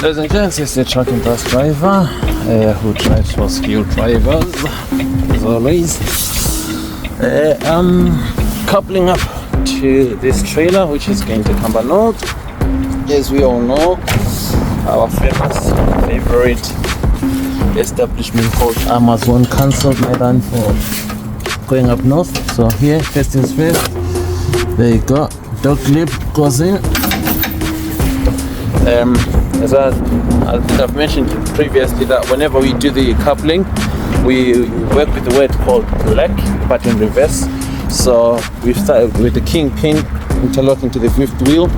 Ladies and gents, it's the trucking bus driver who drives for skilled drivers, as always. I'm coupling up to this trailer which is going to Cumbernauld. As we all know, our famous favorite establishment called Amazon cancelled my run for going up north. So here, first things first, there you go, dog lip goes in. As I think I've mentioned previously, that whenever we do the coupling, we work with the word called black, but in reverse. So we've started with the kingpin interlocking to the fifth wheel.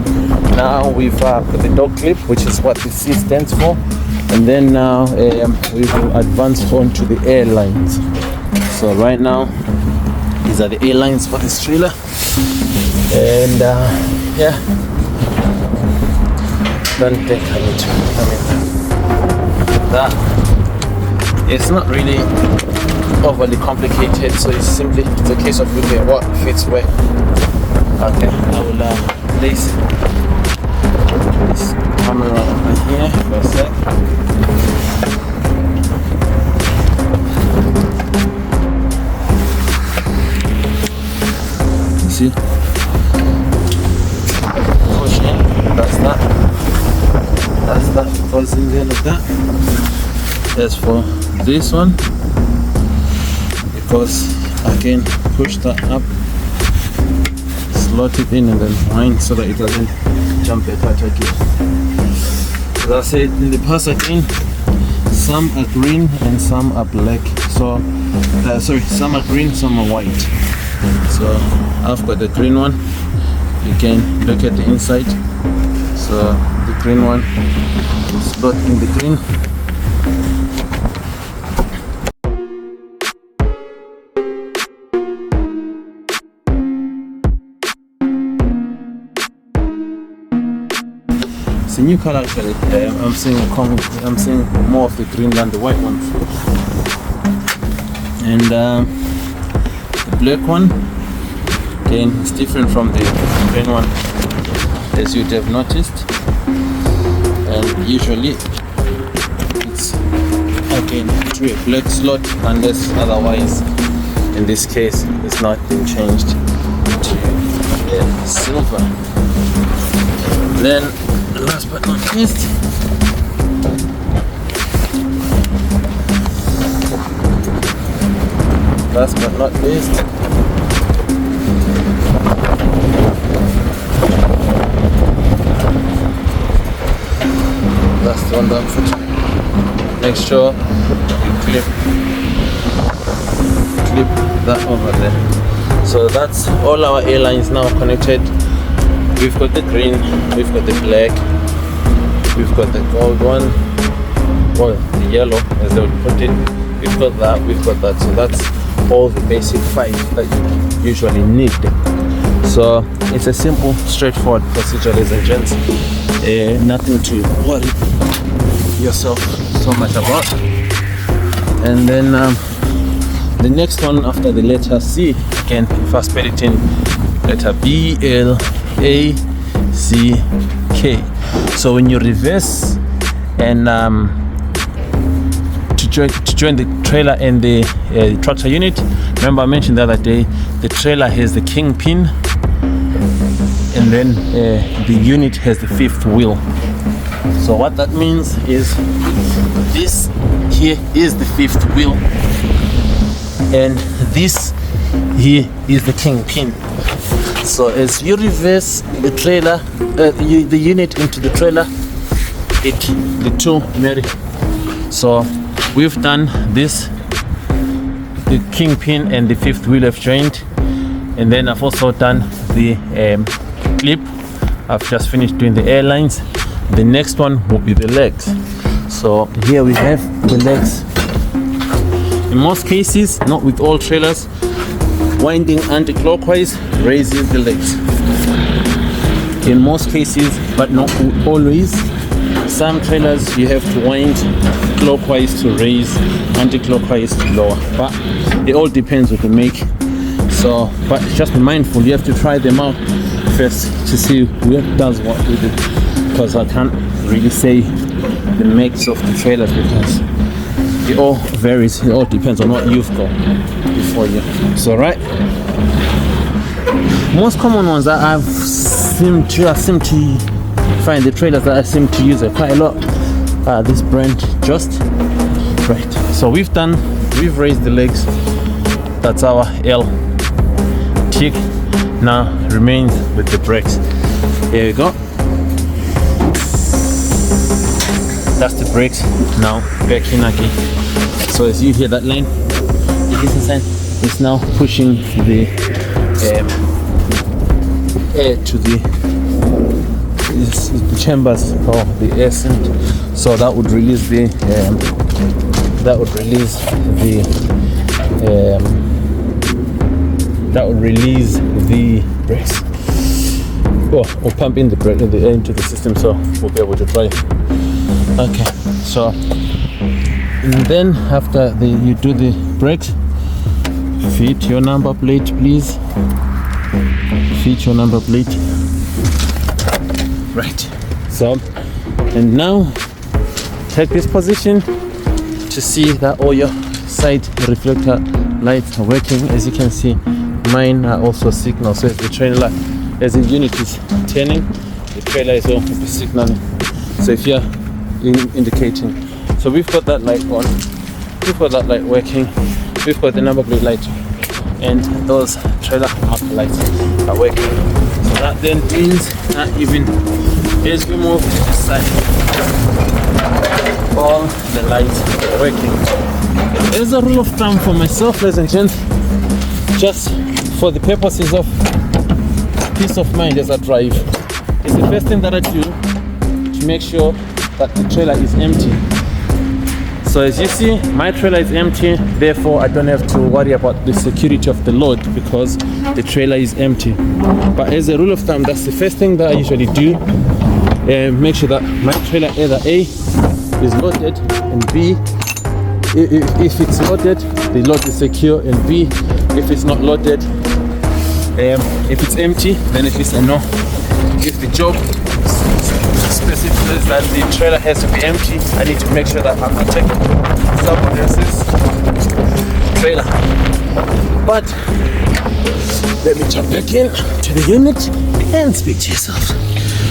Now we've got the dog clip, which is what the C stands for, and then now we've advanced on to the airlines. So right now these are the airlines for this trailer, and yeah, don't think I need to come in that. It's not really overly complicated, so it's a case of looking at what fits where. Okay, I will place this camera over here for a sec. See? Push in, that's that. That's that, falls in there like that. As for this one, because again, push that up, slot it in and then wind so that it doesn't jump at right again. As I said in the past again, some are green and some are black. So some are green, some are white. So I've got the green one. You can look at the inside. So the green one is slot in the green. It's a new color actually. I'm seeing more of the green than the white ones. And the black one, again, is different from the green one, as you'd have noticed. And usually it's again to a black slot, unless otherwise, in this case, it's not been changed to silver. Then last but not least, that's the one that I'm putting. Make sure you clip that over there. So that's all our airlines now connected. We've got the green, we've got the black, we've got the gold one, or the yellow as they would put it. We've got that. So that's all the basic 5 that you usually need. So it's a simple, straightforward procedure, ladies and gents. Nothing to worry yourself so much about. And then the next one after the letter C, again, if I spell it in letter B-L-A-C-K. So when you reverse and to join the trailer and the tractor unit, remember I mentioned the other day, the trailer has the kingpin, and then the unit has the fifth wheel. So what that means is this here is the fifth wheel, and this here is the kingpin. So as you reverse the trailer, the unit into the trailer, the two marry. So we've done this, the kingpin and the fifth wheel have joined, and then I've also done the clip. I've just finished doing the airlines. The next one will be the legs. So here we have the legs. In most cases, not with all trailers, winding anti-clockwise raises the legs. In most cases, but not always. Some trailers you have to wind clockwise to raise, anti-clockwise to lower. But it all depends what you make. So, but just be mindful, you have to try them out first to see what does what with it. Because I can't really say the makes of the trailers, because it all varies. It all depends on what you've got before you. So right, most common ones that I seem to find, the trailers that I seem to use quite a lot, this brand Just. Right, so we've raised the legs. That's our L tick. Now remains with the brakes. Here we go. That's the brakes. Now back in again. So as you hear that line, it's now pushing the air to the chambers or the air sink. So that would release the brakes. Or pump in the brake into the system, so we'll be able to try. Okay, so and then after you do the brakes, fit your number plate, please. Fit your number plate. Right. So, and now take this position to see that all your side reflector lights are working. As you can see, mine are also signal. So as the trailer, as the unit is turning, the trailer is also signaling. So if you're indicating, so we've got that light on, we've got that light working, we've got the number plate light, and those trailer marker lights are working. So that then means that even as we move to the side, all the lights are working. There's a rule of thumb for myself, ladies and gents, just for the purposes of peace of mind as I drive. It's the first thing that I do to make sure that the trailer is empty. So as you see, my trailer is empty, therefore I don't have to worry about the security of the load because the trailer is empty. But as a rule of thumb, that's the first thing that I usually do. Make sure that my trailer either A is loaded, and B, if it's loaded, the load is secure, and B, if it's not loaded, if it's empty, then at least I know. If the job specifies that the trailer has to be empty, I need to make sure that I'm not taking someone else's trailer. But let me jump back in to the unit and speak to yourself.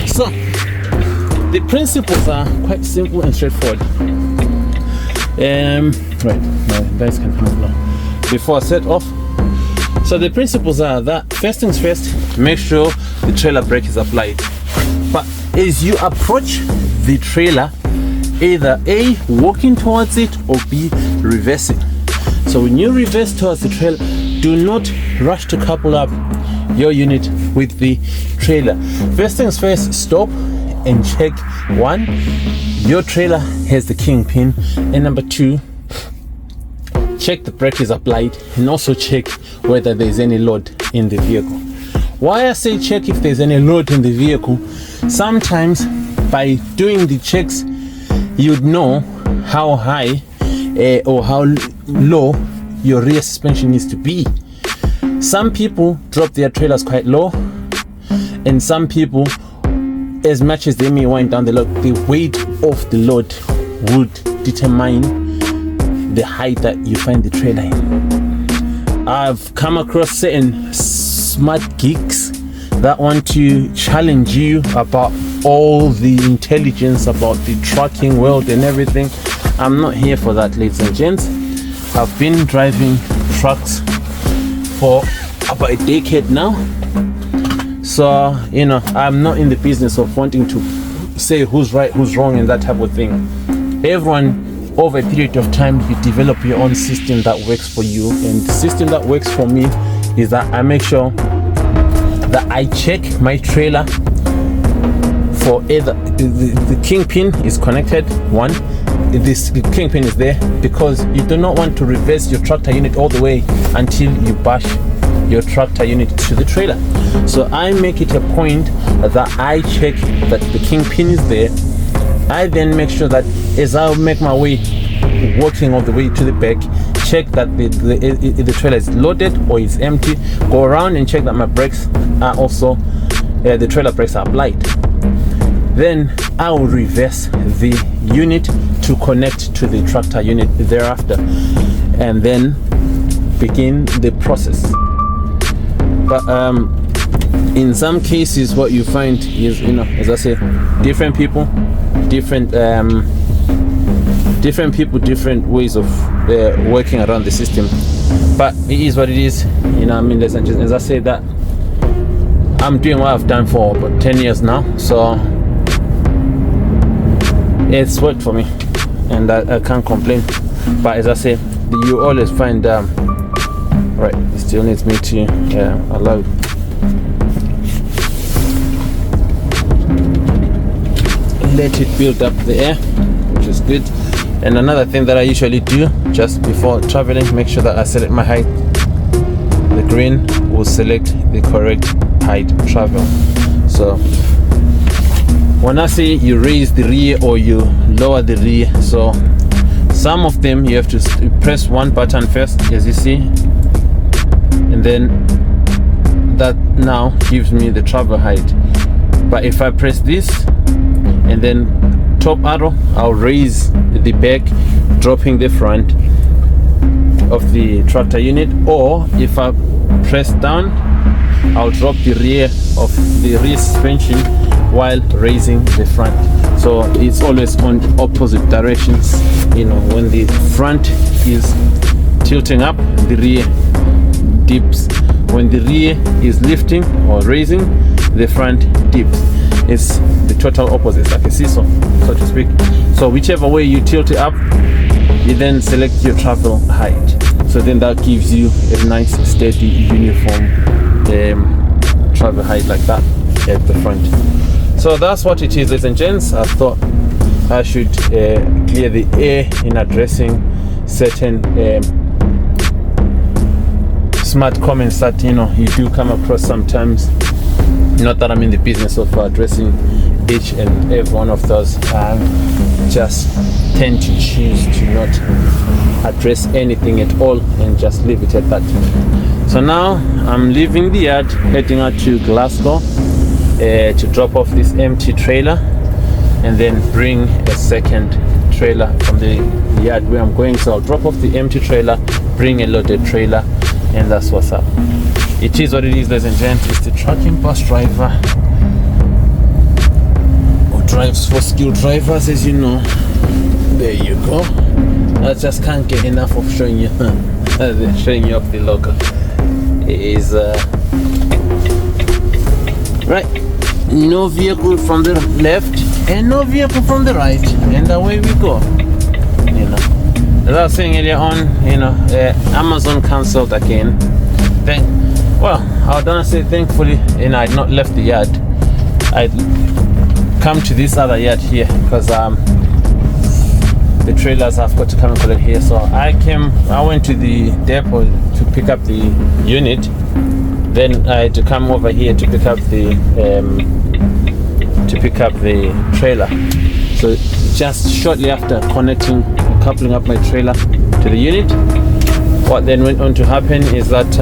So the principles are quite simple and straightforward. Right, my guys can come along before I set off. So the principles are that first things first, make sure the trailer brake is applied. But as you approach the trailer, either A, walking towards it, or B, reversing. So when you reverse towards the trailer, do not rush to couple up your unit with the trailer. First things first, stop and check. 1, your trailer has the kingpin, and number 2, check the brake is applied, and also check whether there's any load in the vehicle. Why I say check if there's any load in the vehicle, sometimes by doing the checks you'd know how high or how low your rear suspension needs to be. Some people drop their trailers quite low, and some people, as much as they may wind down the load, the weight of the load would determine the height that you find the trailer in. I've come across certain smart geeks that want to challenge you about all the intelligence about the trucking world and everything. I'm not here for that, ladies and gents. I've been driving trucks for about a decade now. So, you know, I'm not in the business of wanting to say who's right, who's wrong, and that type of thing. Everyone, over a period of time, you develop your own system that works for you. And the system that works for me is that I make sure that I check my trailer for either the kingpin is connected. 1, this kingpin is there, because you do not want to reverse your tractor unit all the way until you bash your tractor unit to the trailer. So I make it a point that I check that the kingpin is there. I then make sure that as I make my way, walking all the way to the back, check that the trailer is loaded or is empty. Go around and check that my brakes are also, the trailer brakes are applied. Then I will reverse the unit to connect to the tractor unit thereafter, and then begin the process. But in some cases, what you find is, as I say, different people, different different ways of working around the system. But it is what it is, I mean, as I say, that I'm doing what I've done for about 10 years now, so it's worked for me, and I can't complain. But as I say, you always find right, it still needs me to allow let it build up the air, which is good. And another thing that I usually do just before traveling, make sure that I select my height. The green will select the correct height travel. So when I say you raise the rear or you lower the rear, so some of them you have to press one button first, as you see, and then that now gives me the travel height. But if I press this and then top arrow, I'll raise the back, dropping the front of the tractor unit, or if I press down, I'll drop the rear of the rear suspension while raising the front. So it's always on opposite directions. When the front is tilting up, the rear dips. When the rear is lifting or raising, the front dips. It's the total opposite, like a seesaw, so to speak. So whichever way you tilt it up, you then select your travel height. So then that gives you a nice, steady, uniform travel height like that at the front. So that's what it is, ladies and gents. I thought I should clear the air in addressing certain smart comments that you do come across sometimes. Not that I'm in the business of addressing each and every one of those. I just tend to choose to not address anything at all and just leave it at that. So now I'm leaving the yard, heading out to Glasgow to drop off this empty trailer and then bring a second trailer from the yard where I'm going. So I'll drop off the empty trailer, bring a loaded trailer, and that's what's up. It is what it is, ladies and gents. It's the trucking bus driver who drives for skilled drivers, as you know. There you go. I just can't get enough of showing you off the logo. It is right. No vehicle from the left and no vehicle from the right, and away we go. As I was saying earlier on, Amazon cancelled again. I don't say thankfully, I'd not left the yard. I'd come to this other yard here because the trailers have got to come and collect here. So I went to the depot to pick up the unit. Then I had to come over here to pick up the trailer. So just shortly after coupling up my trailer to the unit, what then went on to happen is that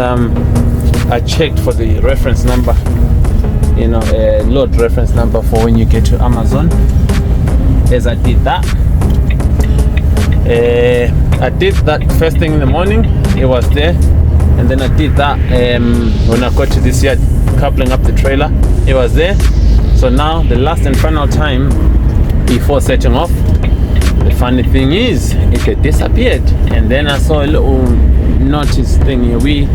I checked for the reference number, load reference number for when you get to Amazon. As I did that, first thing in the morning, it was there. And then I did that when I got to this yard, coupling up the trailer, it was there. So now the last and final time before setting off, the funny thing is it had disappeared. And then I saw a little notice thing here,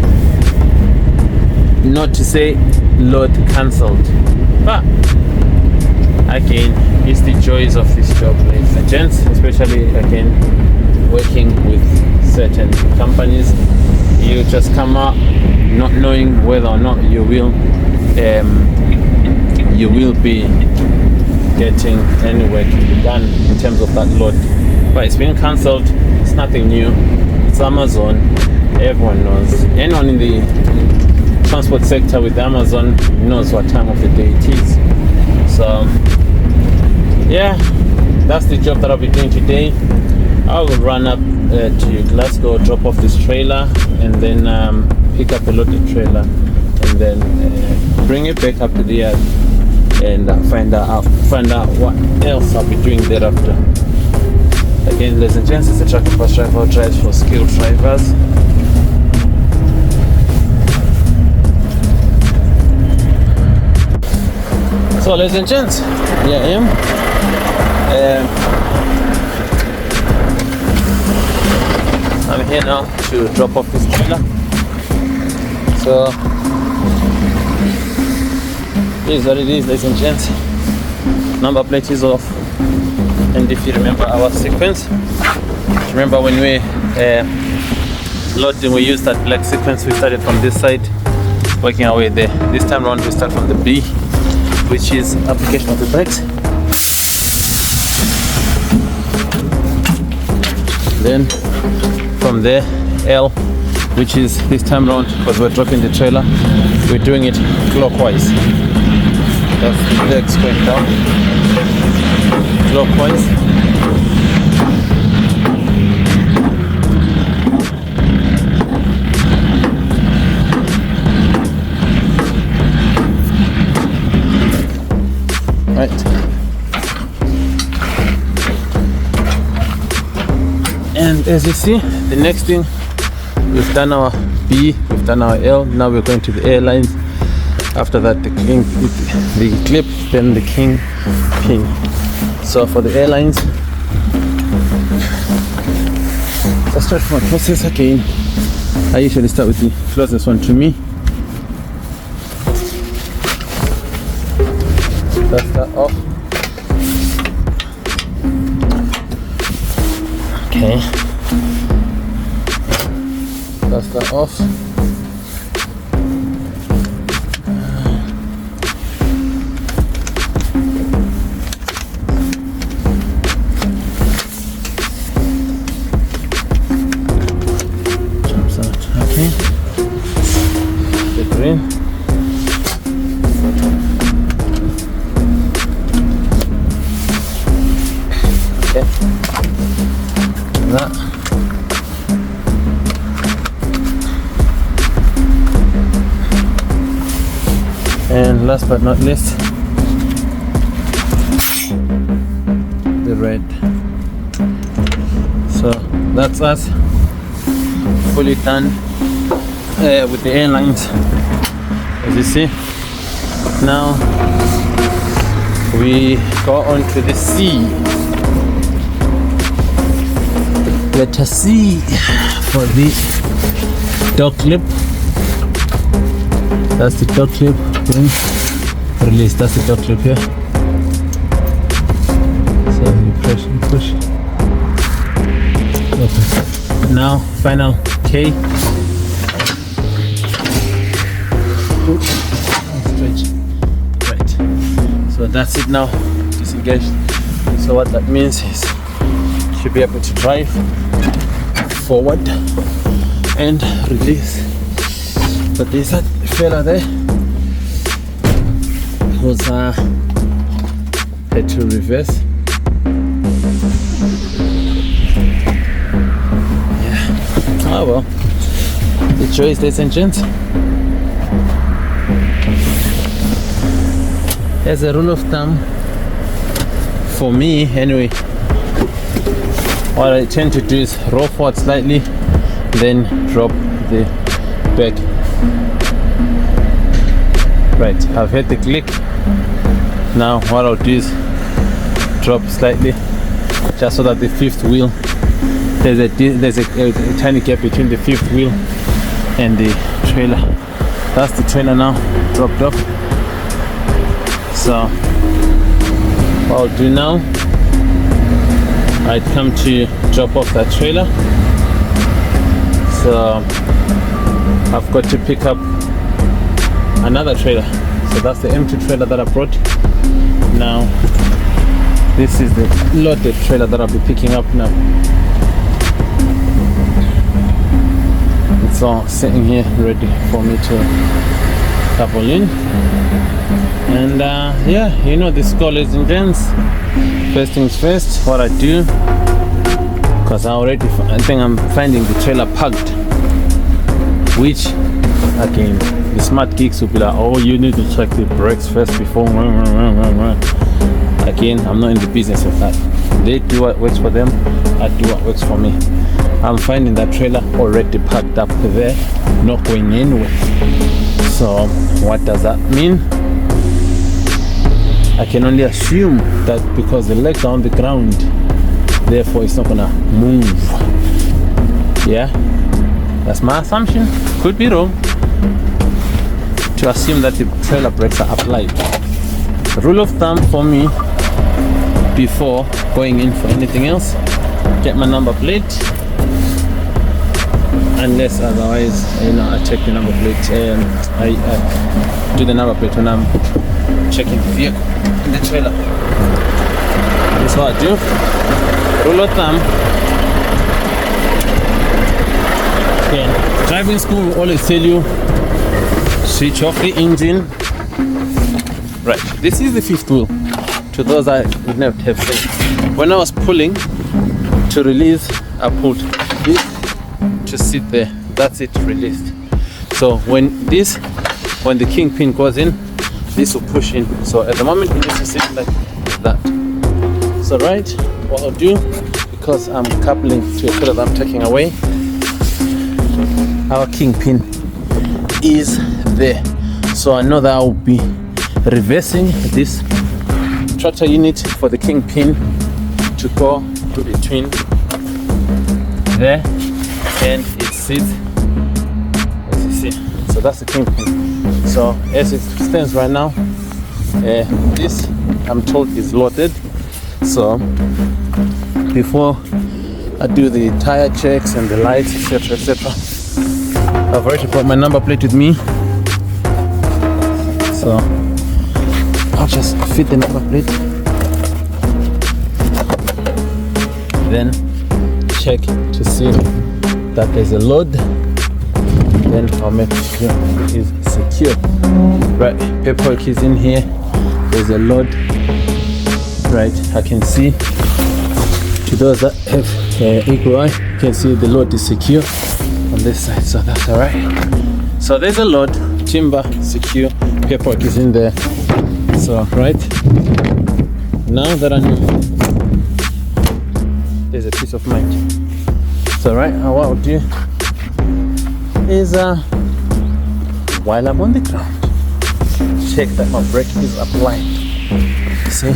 not to say load cancelled. But again, it's the joys of this job, ladies and gents, especially again working with certain companies. You just come out not knowing whether or not you will be getting any work done in terms of that load. But it's been cancelled. It's nothing new. It's Amazon. Everyone knows. Anyone in the transport sector with Amazon knows what time of the day it is. So yeah, that's the job that I'll be doing today. I will run up to Glasgow, drop off this trailer, and then pick up a loaded trailer, and then bring it back up to the yard. and find out what else I'll be doing thereafter. Again, ladies and gents, it's a Trucking Bus Driver, drives for skilled drivers. So ladies and gents, here I am. I'm here now to drop off this trailer. So here's what it is, ladies and gents. Number plate is off. And if you remember our sequence, remember when we loading, we used that black sequence. We started from this side, working our way there. This time around we start from the B, which is application of the brakes. Then from there, L, which is this time around, because we're dropping the trailer, we're doing it clockwise. That's the legs going down clockwise. Right. And as you see, the next thing, we've done our B, we've done our L, now we're going to the airlines. After that, the clip, then the king pin. So for the airlines, let's start from a process again. I usually start with the closest one to me. Dust that off. Okay. Dust that off. Jumps out. Okay. The green. Okay. That. And last but not least, the red. So that's us fully done with the airlines. As you see, now we go on to the C. Letter C for the dog clip. That's the dog clip. Release. That's the dog clip here. So you press and push. Okay. Now final K. Stretch. Right. So that's it now. Disengage. So what that means is you should be able to drive forward and release. But there's that fella there who's had to reverse. Yeah. Oh well. The choice, ladies and gents. As a rule of thumb, for me anyway, what I tend to do is roll forward slightly, then drop the back. Right, I've hit the click. Now what I'll do is drop slightly, just so that the fifth wheel, there's a tiny gap between the fifth wheel and the trailer. That's the trailer now dropped off. So what I'll do now, I'd come to drop off that trailer. So I've got to pick up another trailer. So that's the empty trailer that I brought. Now this is the loaded trailer that I'll be picking up now. It's all sitting here ready for me to couple in. And yeah, you know the score, ladies and gents. First things first, what I do, because I think I'm finding the trailer parked, which Again, the smart geeks will be like, oh, you need to check the brakes first before. Again, I'm not in the business of that. They do what works for them, I do what works for me. I'm finding that trailer already packed up there, not going anywhere. So what does that mean? I can only assume that because the legs are on the ground, therefore it's not gonna move. Yeah, that's my assumption. Could be wrong. To assume that the trailer brakes are applied. The rule of thumb for me, before going in for anything else, get my number plate. Unless otherwise, I check the number plate and I do the number plate when I'm checking the vehicle in the trailer. That's what I do. Rule of thumb. Again, driving school will always tell you, switch off the engine. Right, this is the fifth wheel. To those I would never have seen. When I was pulling to release, I pulled this to sit there. That's it, released. So when the kingpin goes in, this will push in. So at the moment it needs to sit like that. So right, what I'll do, because I'm coupling to a trailer that I'm taking away, our kingpin is there. So I know that I'll be reversing this tractor unit for the kingpin to go between there and it sits, as you see. So that's the kingpin. So as it stands right now, this I'm told is loaded. So before I do the tire checks and the lights, etc., etc., I've already brought my number plate with me. So I'll just fit the number plate, then check to see that there's a load, then I'll make sure it is secure. Right, paperwork is in here, there's a load. Right, I can see, to those that have eagle eye, you can see the load is secure on this side, so that's alright. So there's a load, timber secure, paperwork is in there. So right now that I know, there's a peace of mind. So right, what I'll do is while I'm on the ground, check that my brake is applied. See,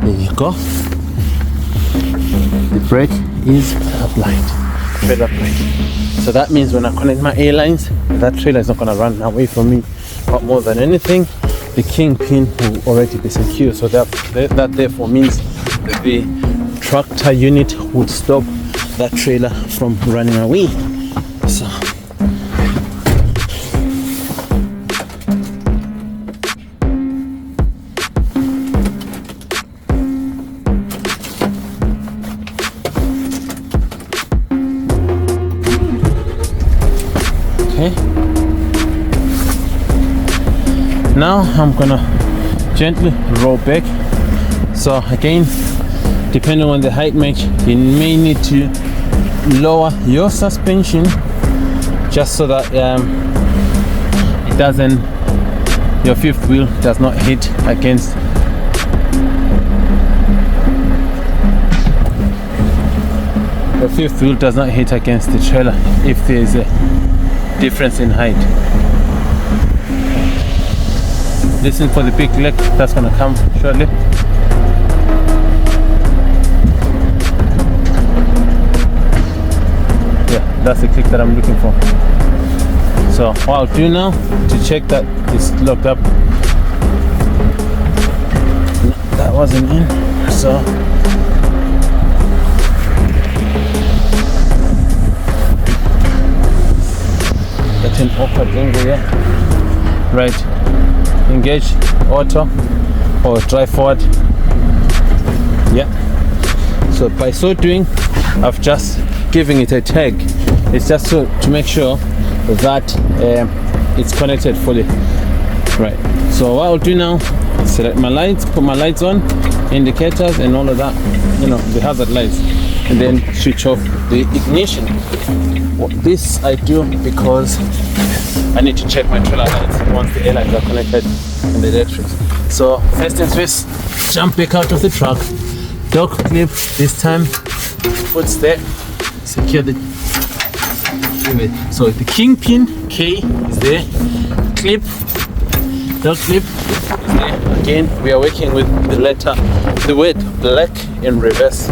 there you go. The brake is applied, trailer brake. So that means when I connect my airlines, that trailer is not going to run away from me. But more than anything, the kingpin will already be secure. So that therefore means that the tractor unit would stop that trailer from running away. So okay, now I'm gonna gently roll back. So again, depending on the height match, you may need to lower your suspension just so that it doesn't, your fifth wheel does not hit against the trailer if there is a difference in height. Listen for the big leg that's gonna come shortly. Yeah, that's the click that I'm looking for. So what I'll do now to check that it's locked up. No, that wasn't in. So that's an awkward angle, yeah. Right. Engage auto or drive forward. Yeah. So by so doing, I've just given it a tag. It's just to make sure that it's connected fully. Right. So what I'll do now, select my lights, put my lights on, indicators and all of that, the hazard lights, and then switch off the ignition. This I do because I need to check my trailer lights once the air lines are connected and the electrics. So first things first, jump back out of the truck, dog clip this time, foot's there, secure the so the kingpin K is there, clip, dog clip is there. Again, we are working with the word black in reverse.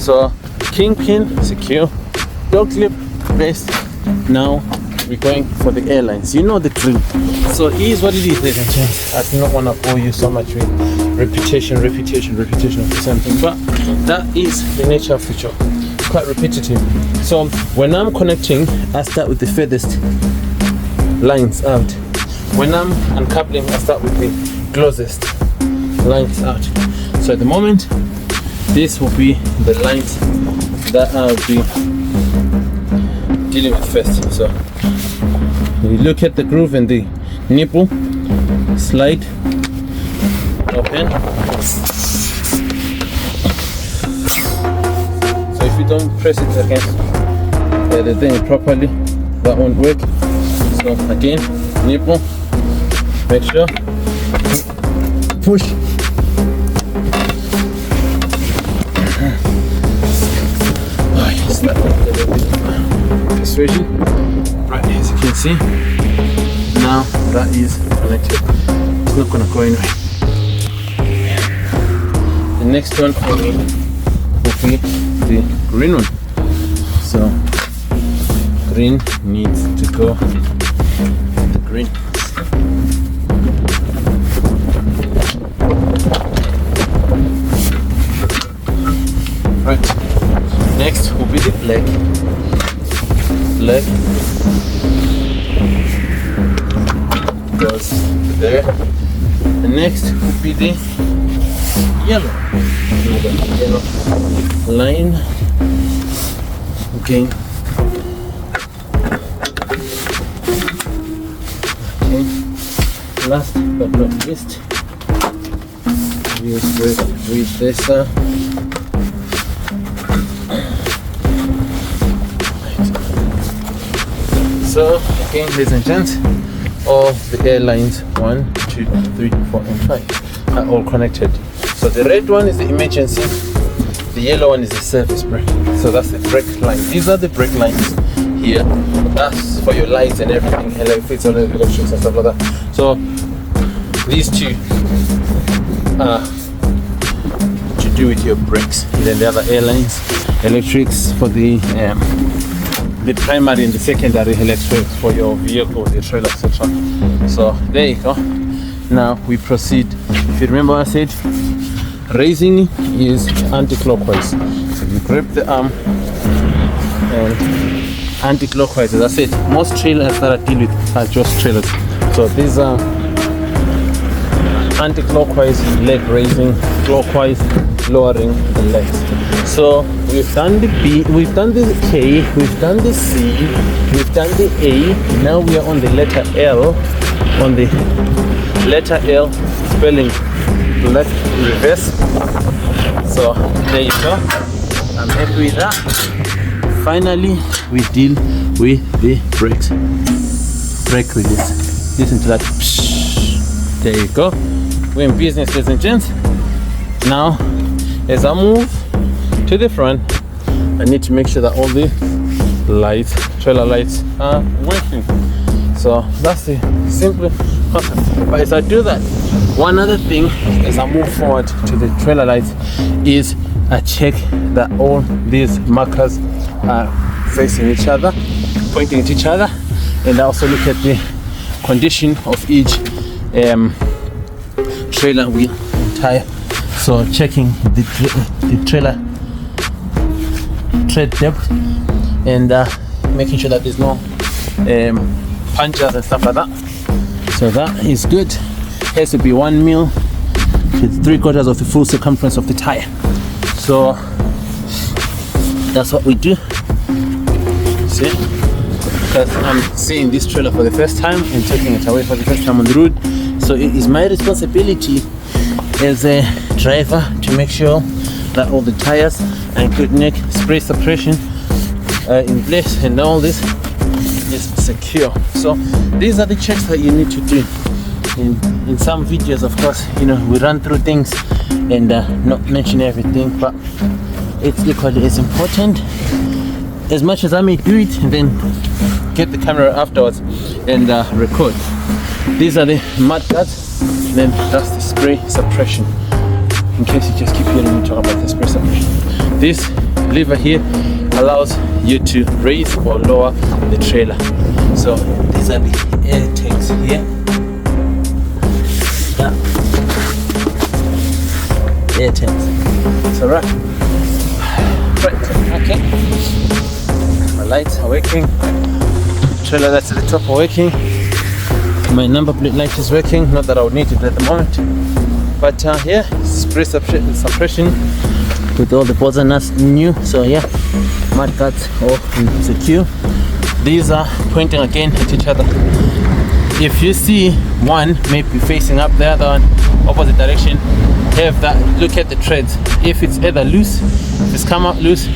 So kingpin secure, dog clip base. Now we're going for the airlines. You know the drill. So here's what it is, ladies and gents. I do not want to bore you so much with repetition of the same thing, but that is the nature of the job. Quite repetitive. So when I'm connecting, I start with the furthest lines out. When I'm uncoupling, I start with the closest lines out. So at the moment, this will be the lines that I'll be dealing with first. So we look at the groove and the nipple, slide, open. So if you don't press it against the thing properly, that won't work. So again, nipple, make sure, push. Oh, yes, that persuasion. Right, as you can see, now that is connected. It's not gonna go anywhere. The next one for me will be the green one. So green needs to go the green. Right, next will be the black. Goes there. The next will be the yellow. Yellow line. Okay. Okay. Last but not least, use this. So again, ladies and gents, all the airlines 1, 2, 3, 4, and 5 are all connected. So the red one is the emergency, the yellow one is the service brake. So that's the brake line. These are the brake lines here. That's for your lights and everything, electrics and electrics and stuff like that. So these two are to do with your brakes. And then the other airlines, electrics for the primary and the secondary electrics for your vehicle, your trailer, etc. So there you go. Now we proceed. If you remember, I said raising is anti-clockwise. So you grab the arm and anti-clockwise. As I said, most trailers that I deal with are just trailers. So these are anti-clockwise leg raising, clockwise lowering the legs. So we've done the B, we've done the K, we've done the C, we've done the A. Now we are on the letter L. On the letter L, spelling left reverse. So there you go. I'm happy with that. Finally, we deal with the brakes. Brake release. Listen to that. There you go. We're in business, ladies and gents. Now, as I move to the front, I need to make sure that all the lights, trailer lights, are working. So that's the simple concept. But as I do that, one other thing as I move forward to the trailer lights is I check that all these markers are facing each other, pointing at each other, and I also look at the condition of each trailer wheel and tire. So checking the trailer tread depth and making sure that there's no punctures and stuff like that. So that is good. Has to be 1 mil to 3/4 of the full circumference of the tire. So that's what we do. See, because I'm seeing this trailer for the first time and taking it away for the first time on the road. So it is my responsibility as a driver to make sure that all the tires are in good neck, spray suppression, in place, and all this is secure. So these are the checks that you need to do. In some videos, of course, you know, we run through things and not mention everything, but it's equally as important. As much as I may do it and then get the camera afterwards and record. These are the mud guards, then that's the spray suppression. In case you just keep hearing me talk about the spray suppression. This lever here allows you to raise or lower the trailer. So these are the air tanks here. Air tanks. So right, okay. My lights are working. Trailer that's at the top are working. My number plate light is working. Not that I would need it at the moment, but yeah, spray suppression with all the bolts and nuts new. So yeah, mud guards all secure. These are pointing again at each other. If you see one maybe facing up, the other one opposite direction, have that, look at the threads. If it's either loose, if it's come out loose,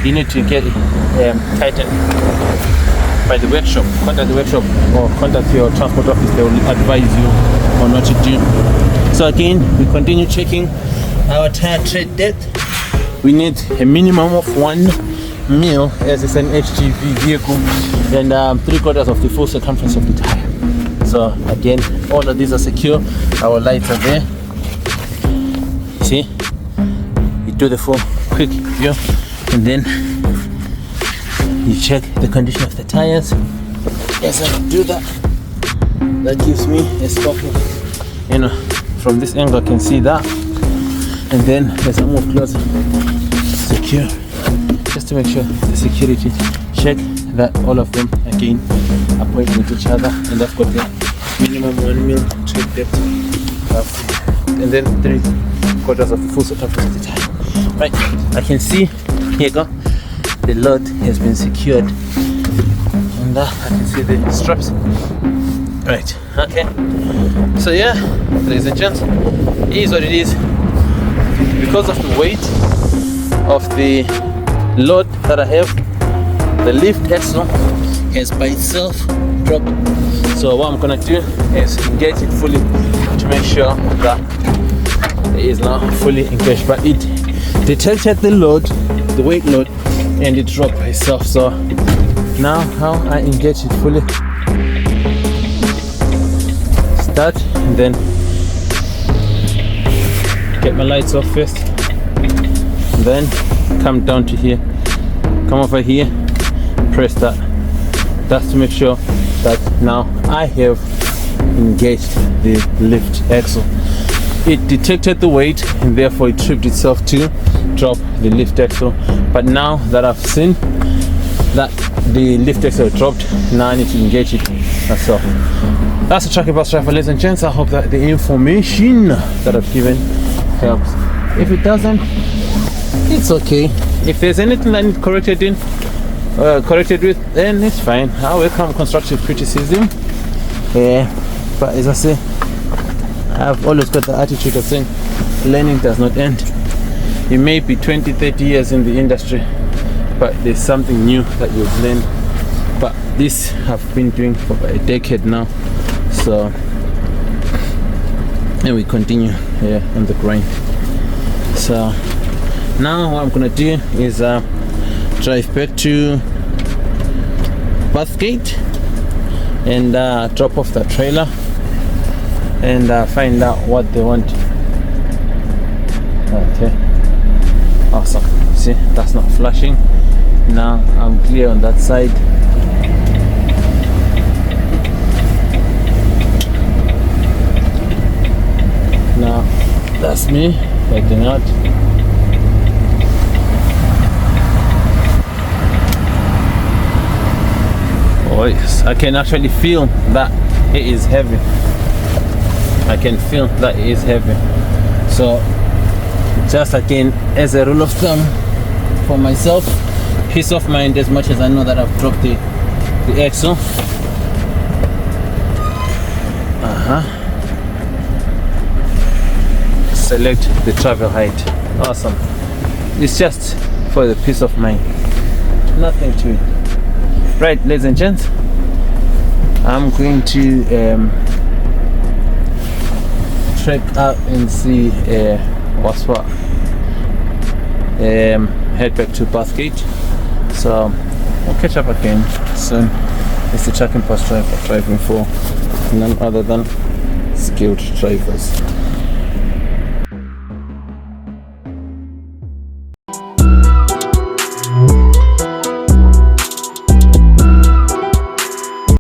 you need to get it tightened by the workshop. Contact the workshop or contact your transport office. They will advise you on what to do. So again, we continue checking our tire tread depth. We need a minimum of 1 mil as it's an HGV vehicle, and 3/4 of the full circumference of the tire. So again, all of these are secure. Our lights are there. See, you do the full quick view, and then you check the condition of the tires. As I do that, that gives me a scope. You know, from this angle I can see that, and then as I move closer, secure, just to make sure the security check that all of them again are pointing at each other, and I've got the minimum 1 mil tread depth, and then 3/4 of the full circumference of the tire. Right, I can see, here you go, the load has been secured, and I can see the straps. Right, okay, so yeah, ladies and gents, it is what it is. Because of the weight of the load that I have, the lift axle has by itself dropped. So what I'm gonna do is engage it fully to make sure that it is now fully engaged. But it detected the load, the weight load, and it dropped by itself. So now how I engage it fully, start, and then get my lights off first, then come down to here, come over here, press that. That's to make sure that now I have engaged the lift axle. It detected the weight and therefore it tripped itself to drop the lift axle. But now that I've seen that the lift axle dropped, now I need to engage it myself. That's the TruckingBusDriver, ladies and gents. I hope that the information that I've given helps. If it doesn't, it's okay. If there's anything I need corrected with, then it's fine. I welcome constructive criticism. But as I say, I've always got the attitude of saying learning does not end. You may be 20-30 years in the industry, but there's something new that you've learned. But this I've been doing for a decade now. So, and we continue here on the grind. So now what I'm gonna do is drive back to Bathgate and drop off the trailer and find out what they want. Okay, awesome. See, that's not flashing. Now I'm clear on that side. Now that's me backing out. Oh yes, I can actually feel that it is heavy. I can feel that it is heavy. So just again, as a rule of thumb for myself, peace of mind, as much as I know that I've dropped the axle. Select the travel height. Awesome. It's just for the peace of mind. nothing to it. Right, ladies and gents, I'm going to trek out and see what's what. Head back to Bathgate. So we'll catch up again soon. It's the Trucking Bus Driver driving for none other than skilled drivers.